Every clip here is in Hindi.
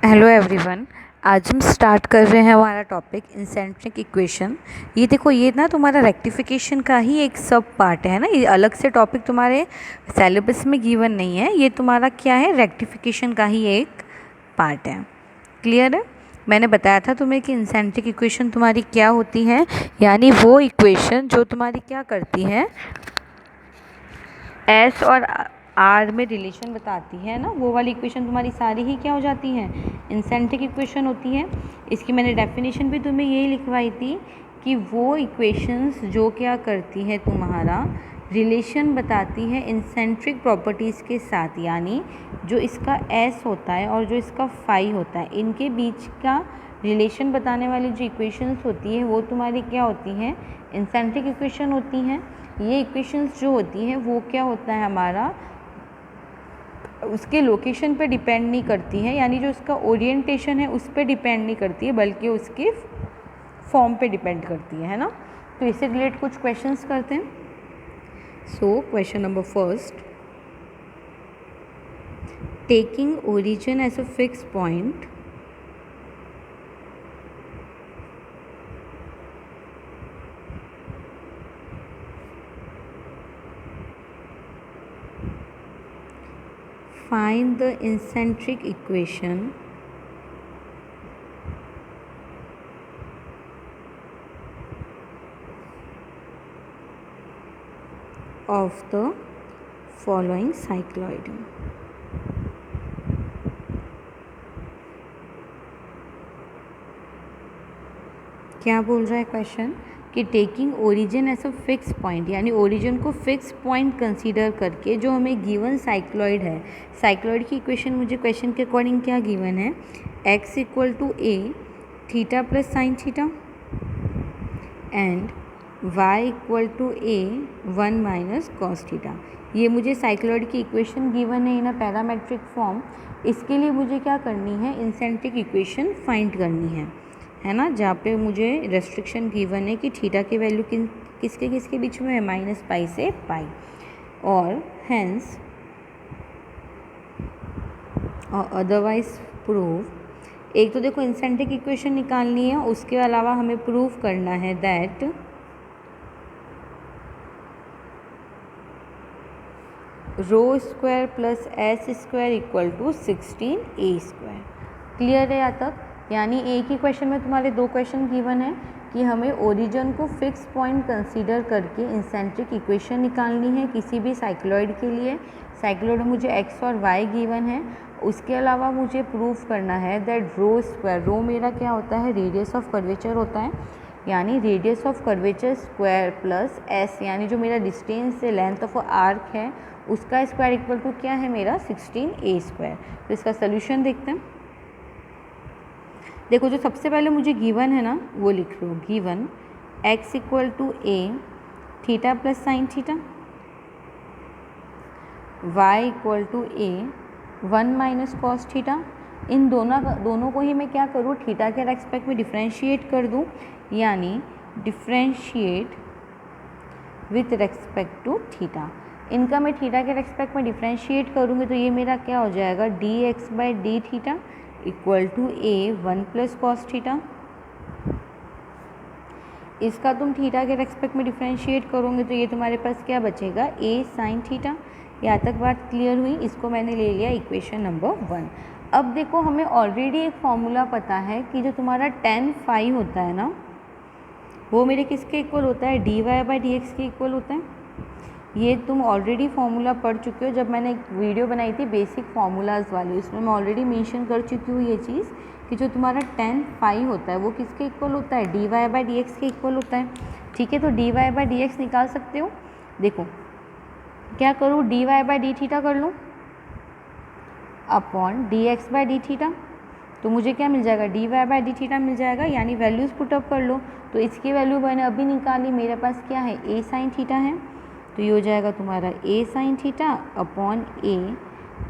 Hello everyone. आज हम स्टार्ट कर रहे हैं हमारा टॉपिक इंसेंट्रिक इक्वेशन। ये देखो, ये ना तुम्हारा रेक्टिफिकेशन का ही एक सब पार्ट है ना। ये अलग से टॉपिक तुम्हारे सिलेबस में गिवन नहीं है, ये तुम्हारा क्या है, रेक्टिफिकेशन का ही एक पार्ट है। क्लियर है? मैंने बताया था तुम्हें कि इंसेंट्रिक इक्वेशन तुम्हारी क्या होती है, यानी वो इक्वेशन जो तुम्हारी क्या करती है, एस और आर में रिलेशन बताती है ना, वो वाली इक्वेशन तुम्हारी सारी ही क्या हो जाती हैं, इंसेंट्रिक इक्वेशन होती है। इसकी मैंने डेफिनेशन भी तुम्हें यही लिखवाई थी कि वो इक्वेशंस जो क्या करती है, तुम्हारा रिलेशन बताती है इंसेंट्रिक प्रॉपर्टीज़ के साथ, यानी जो इसका एस होता है और जो इसका फाई होता है, इनके बीच का रिलेशन बताने वाली जो इक्वेशंस होती है वो तुम्हारी क्या होती हैं, इंसेंट्रिक इक्वेशन होती हैं। ये इक्वेशंस जो होती हैं वो क्या होता है हमारा, उसके लोकेशन पे डिपेंड नहीं करती है, यानी जो उसका ओरिएंटेशन है उस पर डिपेंड नहीं करती है, बल्कि उसके फॉर्म पे डिपेंड करती है ना। तो इससे रिलेटेड कुछ क्वेश्चंस करते हैं। So question number first, taking origin as a fix point find the eccentric equation of the following cycloid। क्या बोल रहा है क्वेश्चन कि taking origin as a fix point, यानी ओरिजिन को फिक्स पॉइंट कंसीडर करके जो हमें गिवन साइक्लॉइड है, साइक्लॉइड की इक्वेशन मुझे क्वेश्चन के अकॉर्डिंग क्या गिवन है, x equal to a theta plus sine theta and y equal to a 1 minus cos theta. ये मुझे साइक्लॉइड की इक्वेशन गिवन है इन अ पैरामेट्रिक फॉर्म। इसके लिए मुझे क्या करनी है, इंसेंट्रिक इक्वेशन फाइंड करनी है ना, जहाँ पे मुझे रेस्ट्रिक्शन गिवन है कि थीटा की वैल्यू किसके किसके बीच में है, माइनस पाई से पाई, और हेंस और अदरवाइज प्रूव। एक तो देखो इंसेंट्रिक इक्वेशन निकालनी है, उसके अलावा हमें प्रूव करना है that rho square plus s square equal to 16a²। Clear है यहाँ तक? यानी एक ही क्वेश्चन में तुम्हारे दो क्वेश्चन गिवन है कि हमें ओरिजिन को फिक्स पॉइंट कंसीडर करके इंसेंट्रिक इक्वेशन निकालनी है किसी भी साइक्लॉइड के लिए। साइक्लॉइड में मुझे एक्स और वाई गिवन है। उसके अलावा मुझे प्रूफ करना है दैट रो स्क्वायर, रो मेरा क्या होता है, रेडियस ऑफ कर्वेचर होता है, यानी radius of curvature square plus S, यानी जो मेरा डिस्टेंस से लेंथ ऑफ आर्क है उसका स्क्वायर इक्वल टू क्या है मेरा, 16a²। तो इसका सोल्यूशन देखते हैं। देखो जो सबसे पहले मुझे गिवन है ना वो लिख लो, given x equal to a theta plus sine theta, y equal to a 1 minus cos theta. इन दोनों को ही मैं क्या करूँ, थीटा के रेस्पेक्ट में डिफ्रेंशिएट कर दूँ, यानी differentiate with respect to theta. इनका मैं थीटा के रेस्पेक्ट में डिफ्रेंशिएट करूँगी तो ये मेरा क्या हो जाएगा, dx by d theta equal to a 1 plus cos theta. इसका तुम थीटा के रेस्पेक्ट में डिफ्रेंशिएट करोगे तो ये तुम्हारे पास क्या बचेगा, a साइन थीटा। यहाँ तक बात क्लियर हुई? इसको मैंने ले लिया इक्वेशन नंबर 1। अब देखो हमें ऑलरेडी एक फॉर्मूला पता है कि जो तुम्हारा tan फाई होता है ना, वो मेरे किसके इक्वल होता है, dy बाई डी एक्स के इक्वल होता है। ये तुम ऑलरेडी फार्मूला पढ़ चुके हो, जब मैंने एक वीडियो बनाई थी बेसिक फार्मूलाज वाली, उसमें मैं ऑलरेडी मेंशन कर चुकी हूँ ये चीज़ कि जो तुम्हारा tan फाई होता है वो किसके इक्वल होता है, dy बाई डी एक्स के इक्वल होता है। ठीक है, तो dy बाई डी एक्स निकाल सकते हो। देखो क्या करूँ, dy बाई डी थीटा कर लूँ upon dx by d theta, तो मुझे क्या मिल जाएगा, dy बाई डी थीटा मिल जाएगा, यानी वैल्यूज़ पुटअप कर लो। तो इसकी वैल्यू मैंने अभी निकाली, मेरे पास क्या है, a साइन थीटा है, तो ये हो जाएगा तुम्हारा a sign theta upon a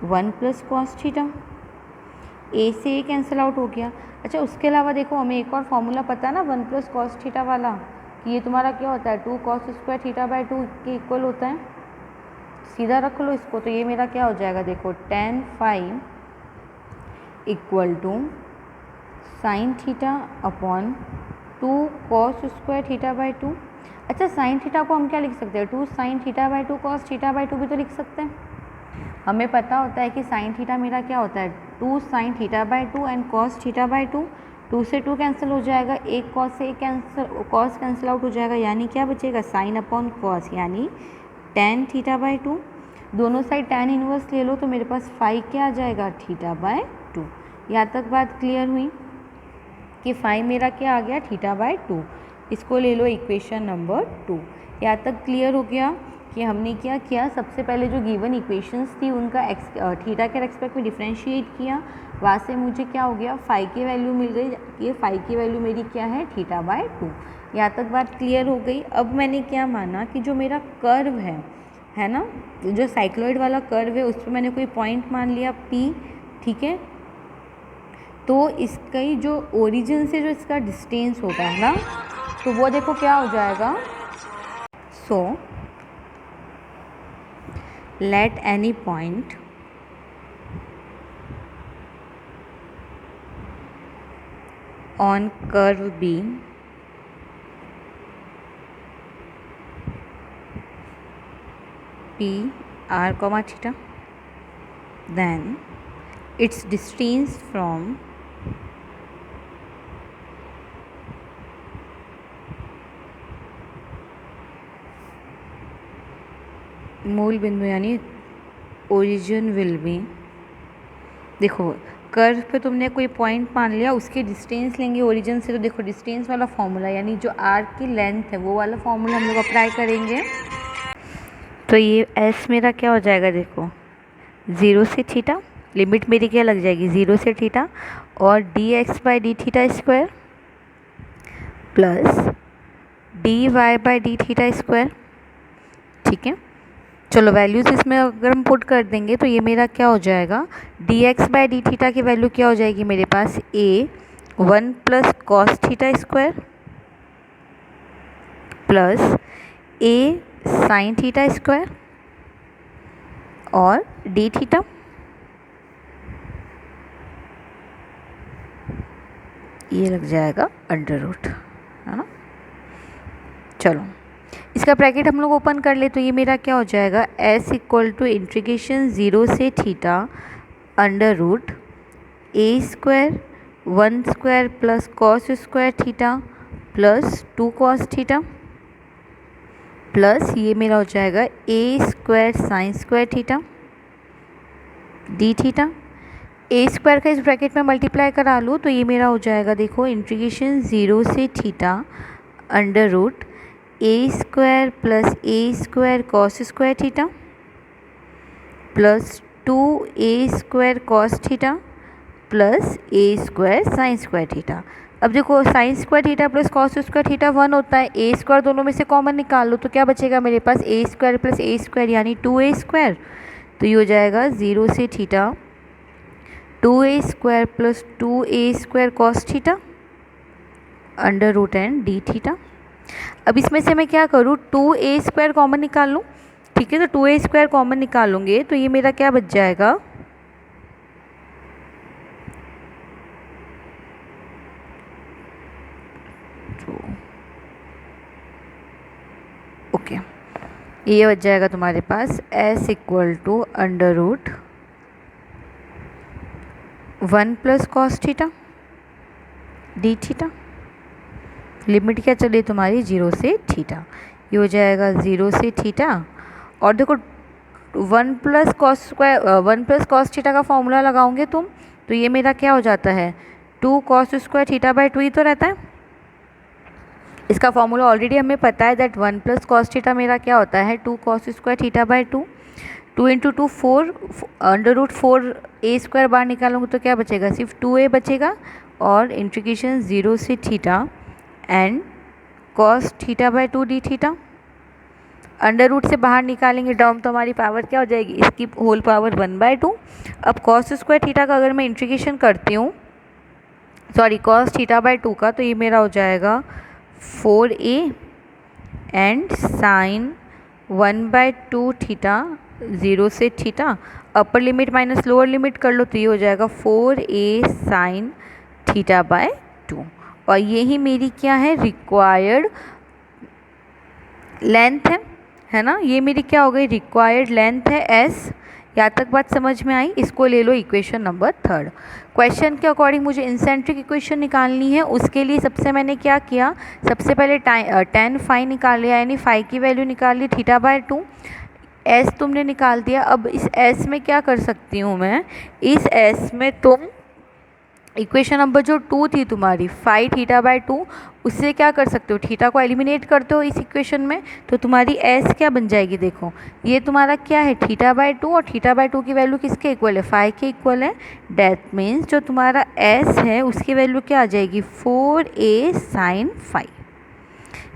1 plus cos theta. a से a कैंसिल आउट हो गया। अच्छा उसके अलावा देखो हमें एक और फॉर्मूला पता है ना 1 प्लस कॉस थीटा वाला, कि ये तुम्हारा क्या होता है, 2 कॉस स्क्वायर थीटा बाई 2 के इक्वल होता है। सीधा रख लो इसको, तो ये मेरा क्या हो जाएगा, देखो tan phi equal to sine theta upon 2 cos square theta by 2। अच्छा, साइन थीटा को हम क्या लिख सकते हैं, 2 sine theta by 2 cos theta by 2 भी तो लिख सकते हैं। हमें पता होता है कि साइन थीटा मेरा क्या होता है, 2 sine theta by 2 and cos theta by 2। 2 से 2 कैंसिल हो जाएगा, एक कॉस से एक कॉस कैंसिल आउट हो जाएगा, यानी क्या बचेगा, साइन अपॉन कॉस यानी टेन थीटा बाई 2। दोनों साइड टेन इनवर्स ले लो तो मेरे पास 5 क्या आ जाएगा, थीटा बाई 2। यहाँ तक बात क्लियर हुई कि 5 मेरा क्या आ गया, थीटा बाई 2। इसको ले लो इक्वेशन नंबर 2। यहाँ तक क्लियर हो गया कि हमने क्या किया, सबसे पहले जो गिवन इक्वेशंस थी उनका थीटा के रेस्पेक्ट में डिफरेंशिएट किया, वहाँ से मुझे क्या हो गया, 5 की वैल्यू मिल गई। ये 5 की वैल्यू मेरी क्या है, थीटा बाई 2। यहाँ तक बात क्लियर हो गई। अब मैंने क्या माना कि जो मेरा कर्व है ना, जो साइक्लॉइड वाला कर्व है उस पर मैंने कोई पॉइंट मान लिया P, ठीक है। तो इसका ही जो ओरिजिन से जो इसका डिस्टेंस होगा है ना, तो वो देखो क्या हो जाएगा। सो let any point on curve B P r comma theta, then its distance from मूल बिंदु यानी ओरिजिन विल बी, देखो कर्व पे तुमने कोई पॉइंट मान लिया, उसके डिस्टेंस लेंगे ओरिजिन से, तो देखो डिस्टेंस वाला फॉर्मूला यानी जो आर्क की लेंथ है वो वाला फॉर्मूला हम लोग अप्लाई करेंगे। तो ये एस मेरा क्या हो जाएगा, देखो 0 से थीटा, लिमिट मेरी क्या लग जाएगी 0 से थीटा, और d x by d theta square plus d y by d theta square, ठीक है। चलो वैल्यूज़ इसमें अगर हम पुट कर देंगे तो ये मेरा क्या हो जाएगा, d x by d theta की वैल्यू क्या हो जाएगी मेरे पास, a 1 plus cos theta square plus a sine theta square और डी थीटा, ये लग जाएगा अंडर रूट, है ना। चलो इसका ब्रैकेट हम लोग ओपन कर ले तो ये मेरा क्या हो जाएगा, एस इक्वल टू इंटीग्रेशन 0 से theta under root a square 1 square plus cos square theta plus 2 cos theta plus ये मेरा हो जाएगा a square sine square theta d theta. A square का इस ब्रैकेट में मल्टीप्लाई करा लूँ तो ये मेरा हो जाएगा, देखो इंटीग्रेशन 0 से theta under root a square plus a square cos square theta plus 2a square cos theta plus a square sine square theta. अब देखो sine square theta plus cos square theta 1 होता है, ए स्क्वायर दोनों में से कॉमन निकाल लो तो क्या बचेगा मेरे पास, a square plus a square यानी 2a स्क्वायर। तो ये हो जाएगा 0 से theta 2a square plus 2a square cos theta under root and d theta. अब इसमें से मैं क्या करूँ, 2a स्क्वायर कॉमन निकाल लूँ, ठीक है। तो 2a स्क्वायर कॉमन निकालोगे तो ये मेरा क्या बच जाएगा, ओके ये बच जाएगा तुम्हारे पास s equal to under root 1 plus cos theta d theta, limit क्या चली तुम्हारी 0 से थीटा, ये हो जाएगा 0 से थीटा। और देखो 1 प्लस कॉस थीटा का फॉर्मूला लगाओगे तुम तो ये मेरा क्या हो जाता है, 2 कॉस स्क्वायर थीटा बाई 2 ही तो रहता है। इसका फॉर्मूला ऑलरेडी हमें पता है दैट 1 प्लस कॉस थीटा मेरा क्या होता है, 2 cos square theta by 2, 2 into 2 4 under root 4 a square बाहर निकालोगे तो क्या बचेगा, सिर्फ 2a बचेगा और इंटीग्रेशन 0 से theta and cos theta by 2 d theta. Under root से बाहर निकालेंगे टर्म तो हमारी पावर क्या हो जाएगी, इसकी होल पावर 1/2। अब कॉस स्क्वायर थीटा का अगर मैं इंटीग्रेशन करती हूँ, सॉरी कॉस थीटा बाई 2 का, तो ये मेरा हो जाएगा 4a एंड साइन 1/2 थीटा 0 से theta upper limit minus lower limit कर लो तो ये हो जाएगा 4a साइन थीटा बाय 2। और यही मेरी क्या है, रिक्वायर्ड लेंथ है ना, ये मेरी क्या हो गई, रिक्वायर्ड लेंथ है s। यहाँ तक बात समझ में आई। इसको ले लो इक्वेशन नंबर 3। क्वेश्चन के अकॉर्डिंग मुझे इंसेंट्रिक इक्वेशन निकालनी है। उसके लिए सबसे मैंने क्या किया, सबसे पहले tan फाई निकाल लिया, यानी फाई की वैल्यू निकाल ली थीटा बाय 2। एस तुमने निकाल दिया। अब इस एस में क्या कर सकती हूँ मैं, इस एस में तुम इक्वेशन नंबर जो 2 थी तुम्हारी फाई थीटा बाय 2, उससे क्या कर सकते हो, थीटा को एलिमिनेट करते हो इस इक्वेशन में, तो तुम्हारी एस क्या बन जाएगी, देखो ये तुम्हारा क्या है थीटा बाय 2, और थीटा बाय 2 की वैल्यू किसके इक्वल है, फाई के इक्वल है। डेट मीन्स जो तुम्हारा एस है उसकी वैल्यू क्या आ जाएगी, 4a साइन फाई।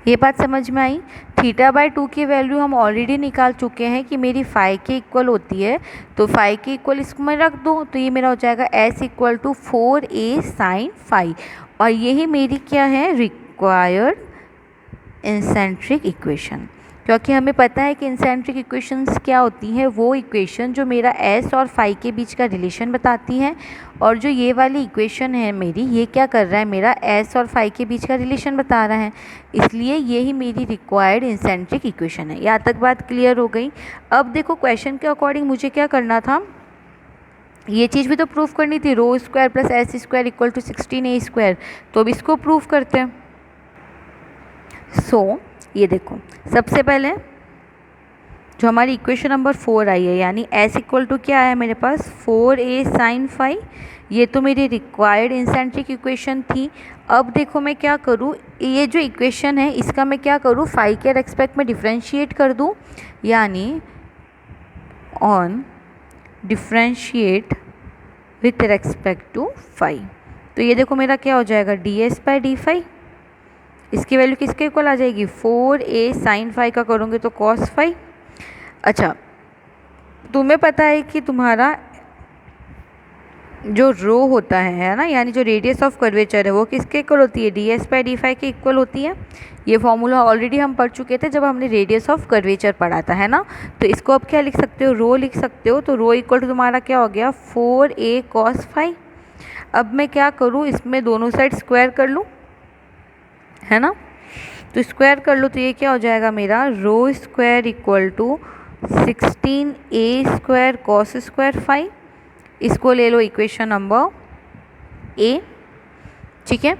ये बात समझ में आई। थीटा बाय 2 की वैल्यू हम ऑलरेडी निकाल चुके हैं कि मेरी फाई के इक्वल होती है, तो फाई के इक्वल इसको मैं रख दूँ तो ये मेरा हो जाएगा s equal to 4a sine phi. और यही मेरी क्या है, रिक्वायर्ड इंसेंट्रिक इक्वेशन। क्योंकि हमें पता है कि इंसेंट्रिक इक्वेशंस क्या होती हैं, वो इक्वेशन जो मेरा s और फाई के बीच का रिलेशन बताती हैं। और जो ये वाली इक्वेशन है मेरी, ये क्या कर रहा है, मेरा s और फाई के बीच का रिलेशन बता रहा है, इसलिए यही मेरी रिक्वायर्ड इंसेंट्रिक इक्वेशन है। यहाँ तक बात क्लियर हो गई। अब देखो क्वेश्चन के अकॉर्डिंग मुझे क्या करना था, ये चीज़ भी तो प्रूफ करनी थी, rho square plus s square equal to 16a square. तो अब इसको प्रूफ करते हैं। ये देखो सबसे पहले जो हमारी इक्वेशन नंबर 4 आई है, यानी s इक्वल टू क्या है मेरे पास, 4a साइन फाई। ये तो मेरी रिक्वायर्ड इंसेंट्रिक इक्वेशन थी। अब देखो मैं क्या करूँ, ये जो इक्वेशन है इसका मैं क्या करूँ, फाई के रेस्पेक्ट में डिफ्रेंशिएट कर दूँ, यानी on differentiate with respect to phi. तो ये देखो मेरा क्या हो जाएगा, ds बाई डी फाई। इसकी वैल्यू किसके इक्वल आ जाएगी, 4a साइन फाई का करोगे तो कॉस फाई। अच्छा, तुम्हें पता है कि तुम्हारा जो रो होता है ना, यानी जो रेडियस ऑफ कर्वेचर है वो किसके इक्वल होती है, ds बाई डी फाई के इक्वल होती है। ये फॉर्मूला ऑलरेडी हम पढ़ चुके थे जब हमने रेडियस ऑफ कर्वेचर पढ़ा था, है ना। तो इसको अब क्या लिख सकते हो, रो लिख सकते हो। तो रो इक्वल टू तुम्हारा क्या हो गया, 4a कॉस फाई। अब मैं क्या करूँ, इसमें दोनों साइड स्क्वायर कर लूँ, है ना। तो स्क्वायर कर लो तो ये क्या हो जाएगा मेरा, rho square equal to 16a square cos square phi. इसको ले लो इक्वेशन नंबर a, ठीक है।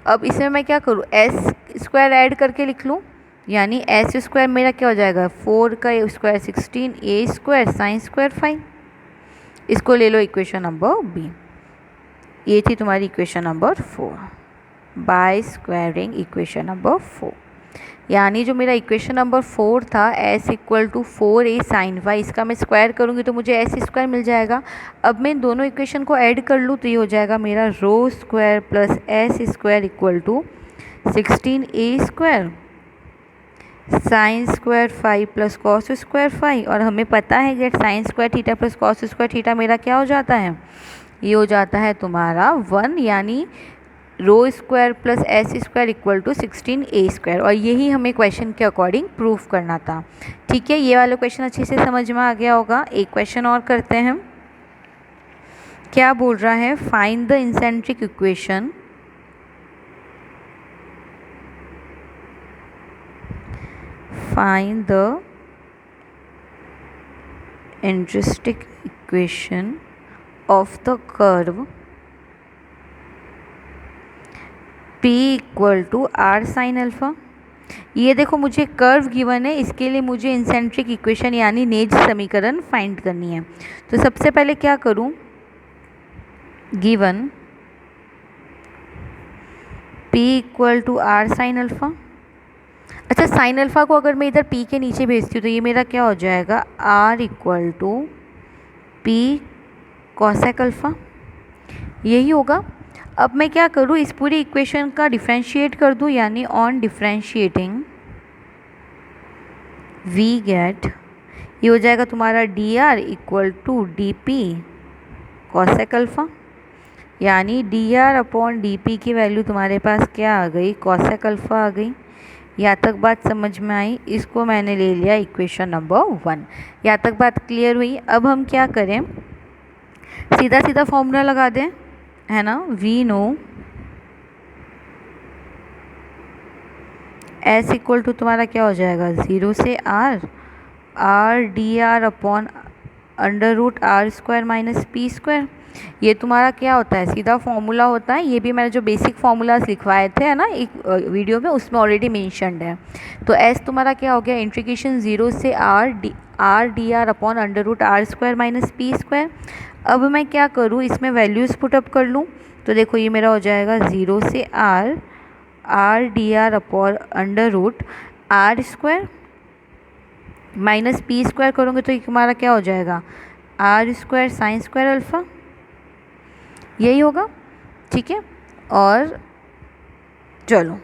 अब इसमें मैं क्या करूँ, s स्क्वायर ऐड करके लिख लूँ, यानी s स्क्वायर मेरा क्या हो जाएगा, 4 का square 16a square sine square phi. इसको ले लो इक्वेशन नंबर b। ये थी तुम्हारी equation number 4 by squaring equation number 4। यानी जो मेरा इक्वेशन नंबर 4 था, s equal to 4a sine phi, इसका मैं स्क्वायर करूँगी तो मुझे s स्क्वायर मिल जाएगा। अब मैं इन दोनों इक्वेशन को ऐड कर लूँ तो ये हो जाएगा मेरा rho square plus s square equal to 16a square sine square phi plus cos square phi. और हमें पता है कि sine square theta plus cos square theta मेरा क्या हो जाता है, ये हो जाता है तुम्हारा 1, यानी rho square plus s square equal to 16a square. और यही हमें क्वेश्चन के अकॉर्डिंग प्रूफ करना था। ठीक है, ये वाला क्वेश्चन अच्छे से समझ में आ गया होगा। एक क्वेश्चन और करते हैं। क्या बोल रहा है, फाइंड द इंसेंट्रिक equation find the intrinsic equation of the curve p equal to r sine alpha. ये देखो मुझे कर्व गिवन है, इसके लिए मुझे इंसेंट्रिक इक्वेशन यानी नेज समीकरण फाइंड करनी है। तो सबसे पहले क्या करूं, given p equal to r sine alpha. अच्छा, साइन अल्फ़ा को अगर मैं इधर p के नीचे भेजती हूँ तो ये मेरा क्या हो जाएगा, r equal to p cosec alpha, यही होगा। अब मैं क्या करूँ, इस पूरी इक्वेशन का डिफरेंशिएट कर दूँ, यानी ऑन डिफरेंशिएटिंग वी गेट, ये हो जाएगा तुम्हारा d r equal to d p cosec alpha, यानी d r upon d p की वैल्यू तुम्हारे पास क्या आ गई, कॉसेक अल्फ़ा आ गई। यहाँ तक बात समझ में आई, इसको मैंने ले लिया इक्वेशन नंबर 1। यहाँ तक बात क्लियर हुई। अब हम क्या करें, सीधा सीधा फॉर्मूला लगा दें, है ना। We know s equal to तुम्हारा क्या हो जाएगा, 0 से r d r upon under root r square minus p square. ये तुम्हारा क्या होता है, सीधा फॉर्मूला होता है। ये भी मैंने जो बेसिक फार्मूलाज लिखवाए थे, है ना, एक वीडियो में, उसमें ऑलरेडी मेंशन्ड है। तो एस तुम्हारा क्या हो गया, इंटीग्रेशन 0 से r d r upon under root r square minus p square. अब मैं क्या करूँ, इसमें वैल्यूज़ पुटअप कर लूँ। तो देखो ये मेरा हो जाएगा 0 से r d r upon under root r square minus p square करोगे तो ये तुम्हारा क्या हो जाएगा, r square sine square alpha, यही होगा। ठीक है, और चलो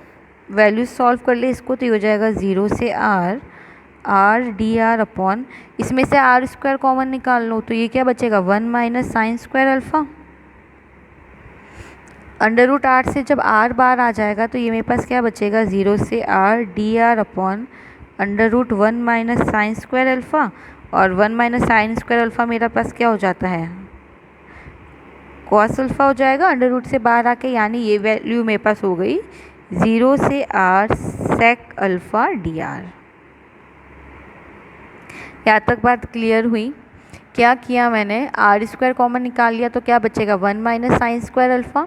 वैल्यूज सॉल्व कर ले इसको। तो ये हो जाएगा 0 से आर डी आर अपॉन, इसमें से आर स्क्वायर कॉमन निकाल लो तो ये क्या बचेगा, 1 minus sine square alpha. Under root r से जब आर बार आ जाएगा तो ये मेरे पास क्या बचेगा, 0 से r d r upon under root 1 minus sine square alpha. और 1 माइनस साइन स्क्वायर अल्फ़ा मेरा पास क्या हो जाता है, कॉस अल्फ़ा हो जाएगा अंडर रूट से बाहर आके, यानी ये वैल्यू मेरे पास हो गई 0 से r sec alpha d r. यहाँ तक बात क्लियर हुई। क्या किया मैंने, आर स्क्वायर कॉमन निकाल लिया तो क्या बचेगा, 1 माइनस साइन स्क्वायर अल्फ़ा।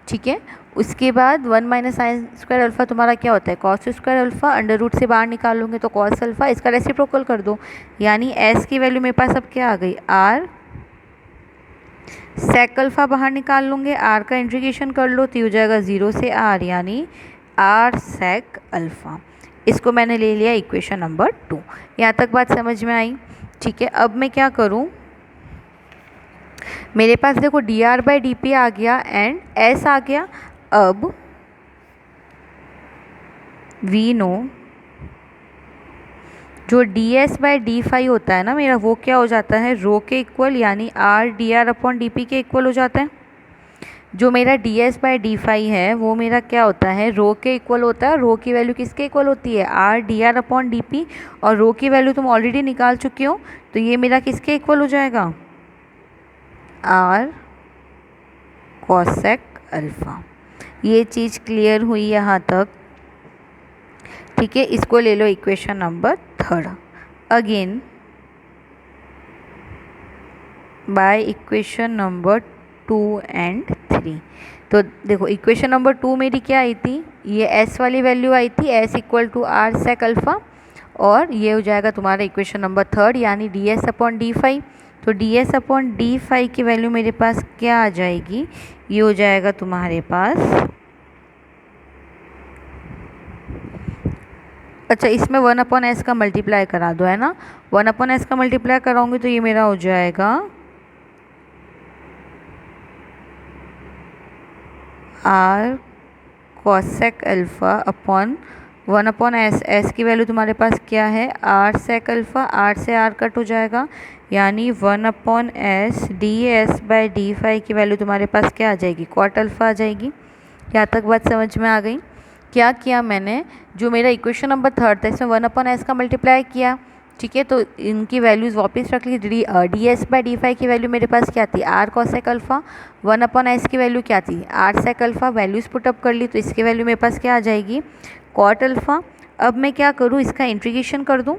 ठीक है, उसके बाद 1 माइनस साइन स्क्वायर अल्फ़ा तुम्हारा क्या होता है, cos square alpha. Under root से बाहर निकालोगे तो कॉस अल्फ़ा, इसका रेसिप्रोकल कर दो, यानी एस की वैल्यू मेरे पास अब क्या आ गई, आर सेक अल्फ़ा बाहर निकाल लूँगे, आर का इंटीग्रेशन कर लो तो हो जाएगा 0 से आर, यानी आर सेक अल्फ़ा। इसको मैंने ले लिया इक्वेशन नंबर 2। यहाँ तक बात समझ में आई। ठीक है, अब मैं क्या करूँ, मेरे पास देखो d r by d p आ गया एंड एस आ गया। अब वी नो जो d s by d phi होता है ना मेरा, वो क्या हो जाता है, रो के इक्वल, यानी r d r upon d p के इक्वल हो जाता है। जो मेरा d s by d phi है वो मेरा क्या होता है, रो के इक्वल होता है। रो की वैल्यू किसके इक्वल होती है, are d r upon d P, और रो की वैल्यू तुम ऑलरेडी निकाल चुके हो, तो ये मेरा किसके इक्वल हो जाएगा, आर कॉसेक अल्फ़ा। ये चीज़ क्लियर हुई यहाँ तक। ठीक है, इसको ले लो equation number 3। Again by equation number 2 and 3। तो देखो इक्वेशन नंबर 2 मेरी क्या आई थी, ये एस वाली वैल्यू आई थी, s equal to r sec alpha, और ये हो जाएगा तुम्हारा इक्वेशन नंबर 3, यानी d s upon d phi. तो d s upon d phi की वैल्यू मेरे पास क्या आ जाएगी, ये हो जाएगा तुम्हारे पास, अच्छा इसमें 1 अपॉन एस का मल्टीप्लाई करा दो, है ना। 1 अपॉन एस का मल्टीप्लाई कराऊंगी तो ये मेरा हो जाएगा r cosec alpha upon 1 upon s. S की वैल्यू तुम्हारे पास क्या है, आर सेक अल्फ़ा, आर से आर कट हो जाएगा, यानी 1 upon s d s by d phi की वैल्यू तुम्हारे पास क्या आ जाएगी, कॉट अल्फ़ा आ जाएगी। यहाँ तक बात समझ में आ गई। क्या किया मैंने, जो मेरा इक्वेशन नंबर 3 था इसमें 1 अपॉन एस का मल्टीप्लाई किया। ठीक है, तो इनकी वैल्यूज़ वापस रख ली। D s by d phi की वैल्यू मेरे पास क्या थी, r cosec alpha. 1 upon s की वैल्यू क्या थी, r sec alpha. Values put up कर ली तो इसकी वैल्यू मेरे पास क्या आ जाएगी, कॉट अल्फ़ा। अब मैं क्या करूँ, इसका इंटीग्रेशन कर दूँ,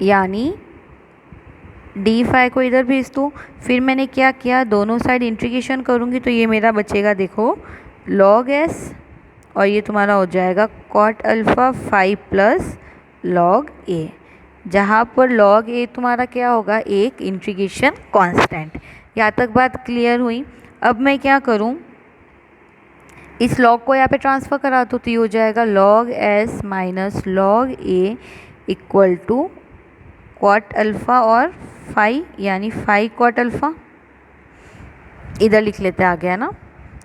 यानी डी फाई को इधर भेज दूँ। फिर मैंने क्या किया, दोनों साइड इंटीग्रेशन करूँगी तो ये मेरा बचेगा देखो लॉग एस, और ये तुम्हारा हो जाएगा कॉट अल्फ़ा 5 प्लस लॉग ए, जहाँ पर लॉग ए तुम्हारा क्या होगा, एक इंटीग्रेशन कांस्टेंट। यहाँ तक बात क्लियर हुई। अब मैं क्या करूँ, इस लॉग को यहाँ पे ट्रांसफ़र करा दो तो ये हो जाएगा log s minus log a equal to cot alpha और 5, यानी 5 कॉट अल्फ़ा। इधर लिख लेते आ गया ना,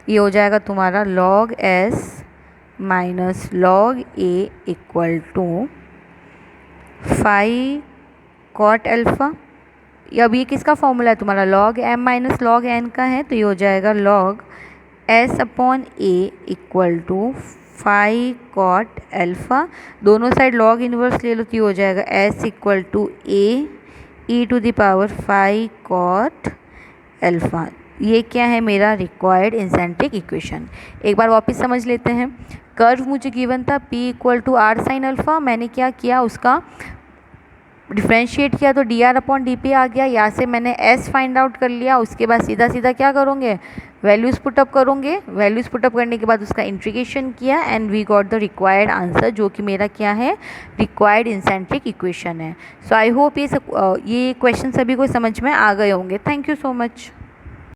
ये हो जाएगा तुम्हारा log s minus log a equal to 5 cot alpha. अब ये किसका फॉर्मूला है तुम्हारा, log m minus log n का है, तो ये हो जाएगा log s upon a equal to phi cot alpha, दोनों साइड लॉग इन्वर्स ले लो तो हो जाएगा s equal to a e to the power phi cot alpha. ये क्या है मेरा रिक्वायर्ड इंसेंट्रिक इक्वेशन। एक बार वापस समझ लेते हैं। कर्व मुझे गिवन था p equal to r sine alpha, मैंने क्या किया उसका डिफ्रेंशिएट किया तो d r upon d p आ गया। यहाँ से मैंने s फाइंड आउट कर लिया। उसके बाद सीधा सीधा क्या करोगे, वैल्यूज़ पुटअप करोगे। वैल्यूज़ पुटअप करने के बाद उसका इंटीग्रेशन किया and we got the required answer, जो कि मेरा क्या है, रिक्वायर्ड इंसेंट्रिक इक्वेशन है। सो आई होप ये क्वेश्चन सभी को समझ में आ गए होंगे। Thank you so much.